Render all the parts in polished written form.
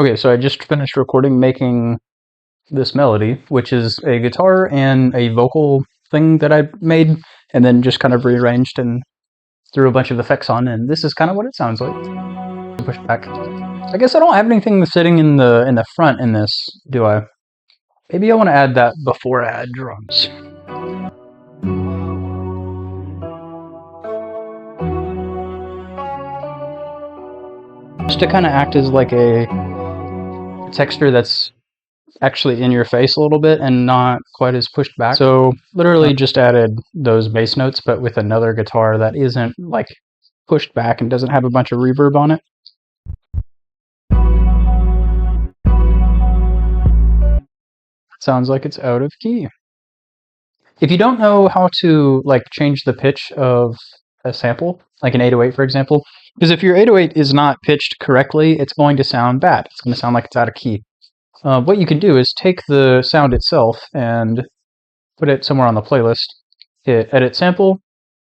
Okay, so I just finished recording making this melody, which is a guitar and a vocal thing that I made, and then just kind of rearranged and threw a bunch of effects on, and this is kind of what it sounds like. Push back. I guess I don't have anything sitting in the front in this, do I? Maybe I want to add that before I add drums. Just to kind of act as like a texture that's actually in your face a little bit and not quite as pushed back. So literally just added those bass notes, but with another guitar that isn't like pushed back and doesn't have a bunch of reverb on it. Sounds like it's out of key. If you don't know how to like change the pitch of a sample, like an 808 for example, because if your 808 is not pitched correctly, it's going to sound bad. It's going to sound like it's out of key. What you can do is take the sound itself and put it somewhere on the playlist, hit Edit Sample,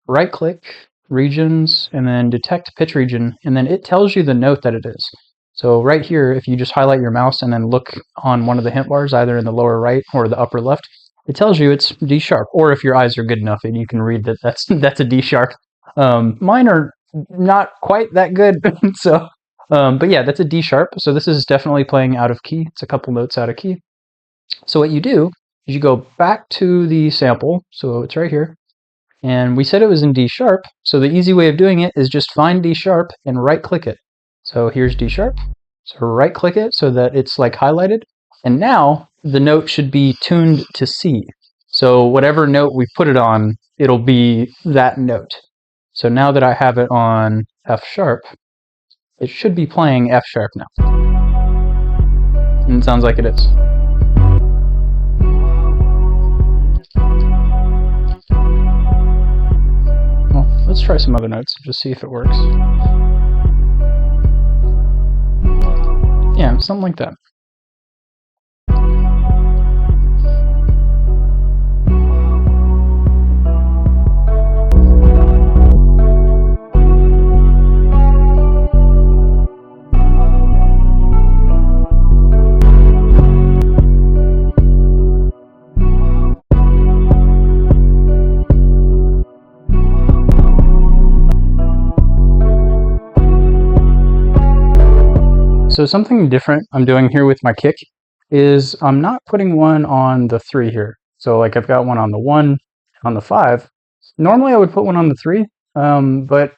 right-click, Regions, and then Detect Pitch Region, and then it tells you the note that it is. So right here, if you just highlight your mouse and then look on one of the hint bars, either in the lower right or the upper left, it tells you it's D sharp. Or if your eyes are good enough and you can read that that's a D sharp. Mine are not quite that good, so but yeah, that's a D sharp. So this is definitely playing out of key. It's a couple notes out of key. So what you do is you go back to the sample. So it's right here. And we said it was in D sharp. So the easy way of doing it is just find D sharp and right click it. So here's D sharp. So right click it so that it's like highlighted. And now the note should be tuned to C. So whatever note we put it on, it'll be that note. So now that I have it on F sharp, it should be playing F sharp now. And it sounds like it is. Well, let's try some other notes and just see if it works. Yeah, something like that. So something different I'm doing here with my kick is I'm not putting one on the 3 here. So like I've got one on the 1, on the 5. Normally I would put one on the 3, but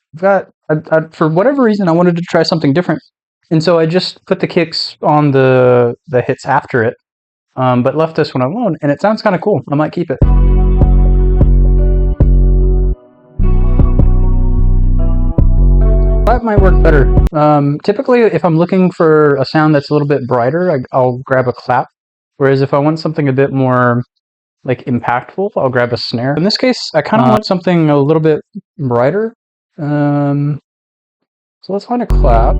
for whatever reason I wanted to try something different. And so I just put the kicks on the hits after it, but left this one alone, and it sounds kind of cool. I might keep it. That might work better. Typically, if I'm looking for a sound that's a little bit brighter, I'll grab a clap. Whereas if I want something a bit more like impactful, I'll grab a snare. In this case, I kind of want something a little bit brighter. So let's find a clap.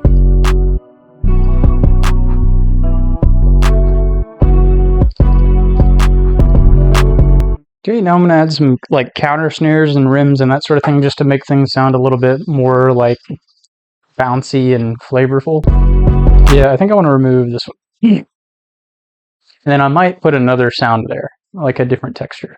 Okay, now I'm going to add some like counter snares and rims and that sort of thing just to make things sound a little bit more like bouncy and flavorful. Yeah, I think I want to remove this one. And then I might put another sound there, like a different texture.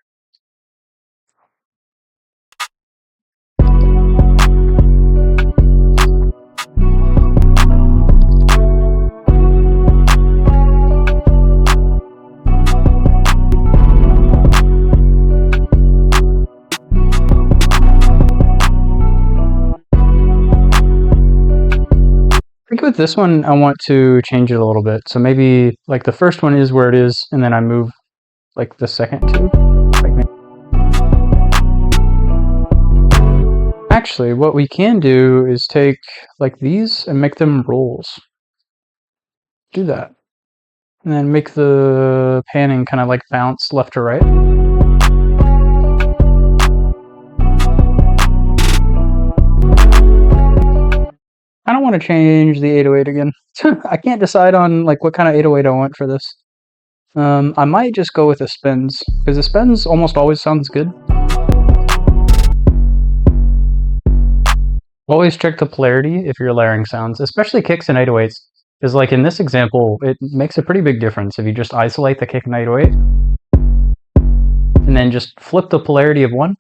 I think with this one, I want to change it a little bit. So maybe like the first one is where it is, and then I move like the second two. Actually, what we can do is take like these and make them rolls. Do that. And then make the panning kind of like bounce left to right. I don't want to change the 808 again. I can't decide on like what kind of 808 I want for this. I might just go with the spins, because the spins almost always sounds good. Always check the polarity if you're layering sounds, especially kicks and 808s. Because like in this example, it makes a pretty big difference if you just isolate the kick in 808 and then just flip the polarity of one.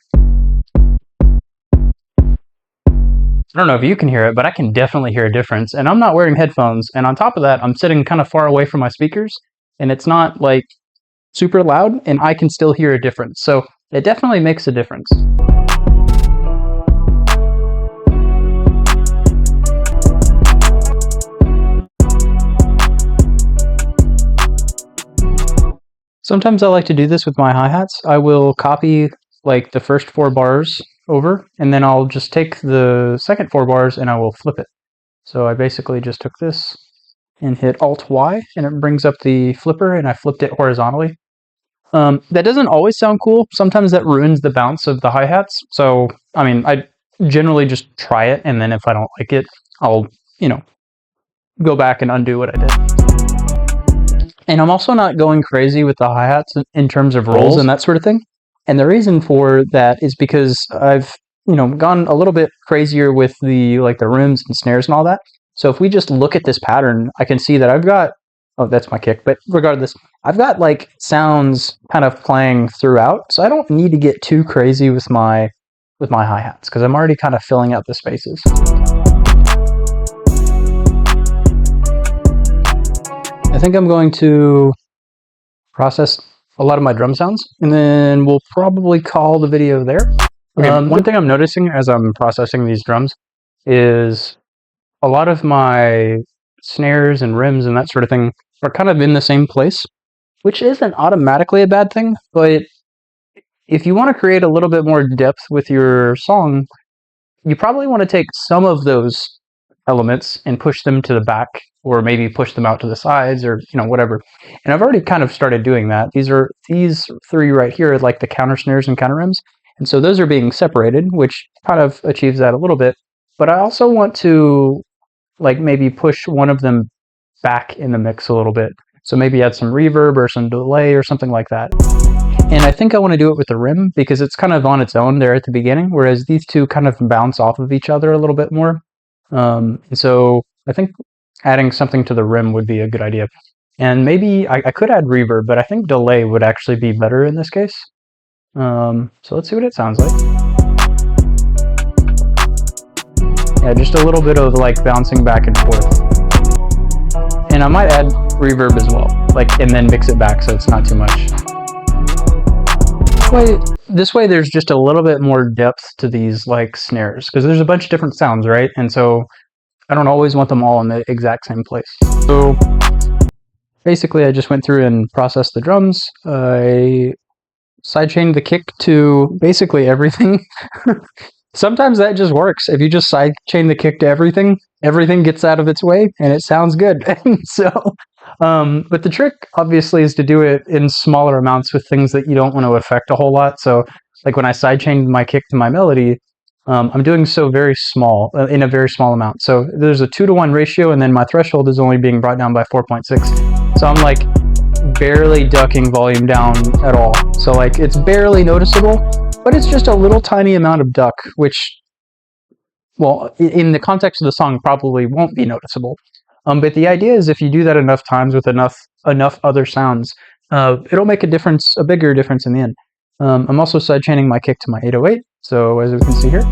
I don't know if you can hear it, but I can definitely hear a difference. And I'm not wearing headphones. And on top of that, I'm sitting kind of far away from my speakers, and it's not like super loud, and I can still hear a difference. So it definitely makes a difference. Sometimes I like to do this with my hi-hats. I will copy like the first 4 bars over, and then I'll just take the second 4 bars and I will flip it. So I basically just took this and hit Alt-Y, and it brings up the flipper, and I flipped it horizontally. That doesn't always sound cool. Sometimes that ruins the bounce of the hi-hats. So, I mean, I generally just try it, and then if I don't like it, I'll, go back and undo what I did. And I'm also not going crazy with the hi-hats in terms of rolls and that sort of thing. And the reason for that is because I've, gone a little bit crazier with the rims and snares and all that. So if we just look at this pattern, I can see that I've got, oh, that's my kick, but regardless, I've got like sounds kind of playing throughout. So I don't need to get too crazy with my hi-hats because I'm already kind of filling out the spaces. I think I'm going to process a lot of my drum sounds, and then we'll probably call the video there. Okay, one thing I'm noticing as I'm processing these drums is a lot of my snares and rims and that sort of thing are kind of in the same place, which isn't automatically a bad thing, but if you want to create a little bit more depth with your song, you probably want to take some of those elements and push them to the back, or maybe push them out to the sides, or whatever. And I've already kind of started doing that. These 3 right here are like the counter snares and counter rims, and so those are being separated, which kind of achieves that a little bit. But I also want to maybe push one of them back in the mix a little bit. So maybe add some reverb or some delay or something like that. And I think I want to do it with the rim because it's kind of on its own there at the beginning, whereas these two kind of bounce off of each other a little bit more. And so I think adding something to the rim would be a good idea. And maybe I could add reverb, but I think delay would actually be better in this case. So let's see what it sounds like. Yeah, just a little bit of bouncing back and forth. And I might add reverb as well, and then mix it back so it's not too much. This way there's just a little bit more depth to these snares, because there's a bunch of different sounds, right? And so I don't always want them all in the exact same place. So basically I just went through and processed the drums. I sidechained the kick to basically everything. Sometimes that just works. If you just sidechain the kick to everything, everything gets out of its way and it sounds good. But the trick obviously is to do it in smaller amounts with things that you don't want to affect a whole lot. So when I sidechained my kick to my melody, I'm doing so very small, in a very small amount. So there's a 2-to-1 ratio, and then my threshold is only being brought down by 4.6. So I'm barely ducking volume down at all. So it's barely noticeable, but it's just a little tiny amount of duck, which, well, in the context of the song probably won't be noticeable. But the idea is if you do that enough times with enough other sounds, it'll make a bigger difference in the end. I'm also sidechaining my kick to my 808, so as we can see here,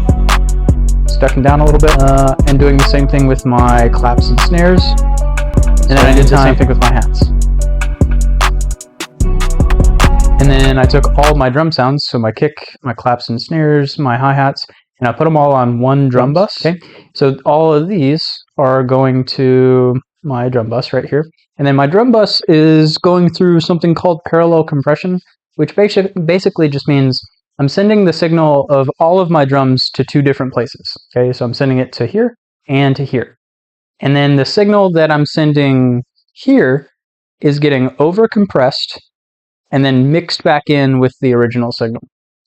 ducking down a little bit, and doing the same thing with my claps and snares, and then I did the same thing with my hats. And then I took all my drum sounds, so my kick, my claps and snares, my hi-hats, and I put them all on one drum bus. Okay, so all of these are going to my drum bus right here. And then my drum bus is going through something called parallel compression, which basically just means I'm sending the signal of all of my drums to 2 different places. Okay, so I'm sending it to here and to here. And then the signal that I'm sending here is getting over-compressed and then mixed back in with the original signal.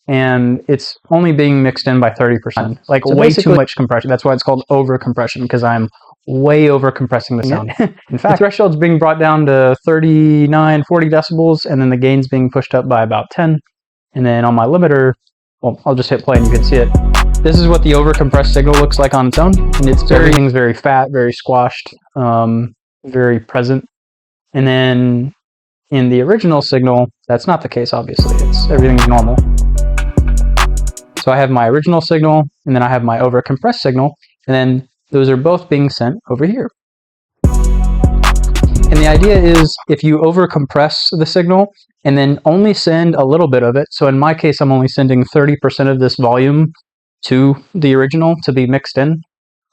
And it's only being mixed in by 30%. So way too much compression. That's why it's called over-compression, because I'm way over-compressing the sound. In fact, the threshold's being brought down to 39, 40 decibels, and then the gain's being pushed up by about 10. And then on my limiter, well, I'll just hit play and you can see it. This is what the over-compressed signal looks like on its own, and everything's very fat, very squashed. very present. And then in the original signal, that's not the case, obviously. Everything's normal. So I have my original signal, and then I have my overcompressed signal, and then those are both being sent over here. And the idea is if you overcompress the signal and then only send a little bit of it, so in my case I'm only sending 30% of this volume to the original to be mixed in.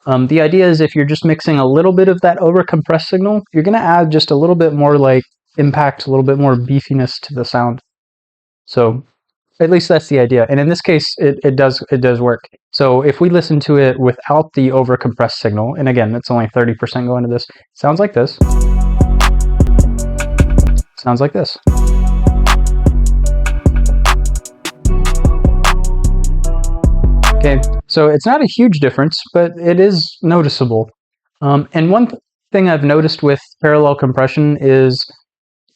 The idea is if you're just mixing a little bit of that overcompressed signal, you're going to add just a little bit more like impact, a little bit more beefiness to the sound. So at least that's the idea. And in this case, it does work. So if we listen to it without the overcompressed signal, and again, it's only 30% going to this, sounds like this. Sounds like this. Okay, so it's not a huge difference, but it is noticeable. And one thing I've noticed with parallel compression is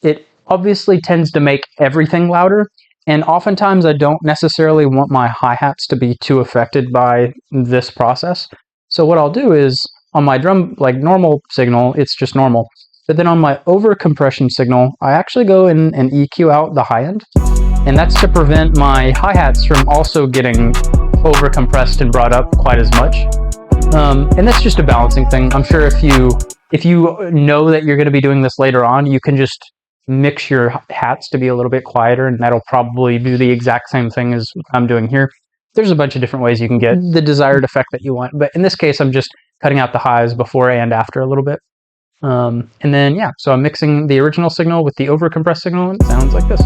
it obviously tends to make everything louder, and oftentimes I don't necessarily want my hi-hats to be too affected by this process. So what I'll do is, on my drum, like normal signal, it's just normal. But then on my overcompression signal, I actually go in and EQ out the high end, and that's to prevent my hi-hats from also getting overcompressed and brought up quite as much. And that's just a balancing thing. I'm sure if you know that you're going to be doing this later on, you can just mix your hats to be a little bit quieter, and that'll probably do the exact same thing as I'm doing here. There's a bunch of different ways you can get the desired effect that you want, but in this case, I'm just cutting out the highs before and after a little bit. And then, yeah, so I'm mixing the original signal with the overcompressed signal, and it sounds like this.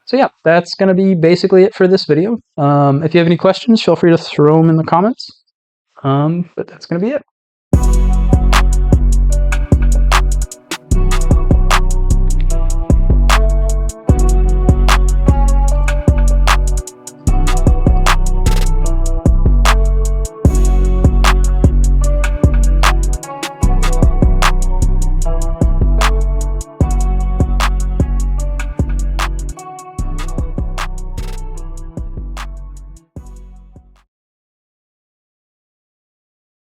So yeah, that's going to be basically it for this video. If you have any questions, feel free to throw them in the comments. But that's going to be it.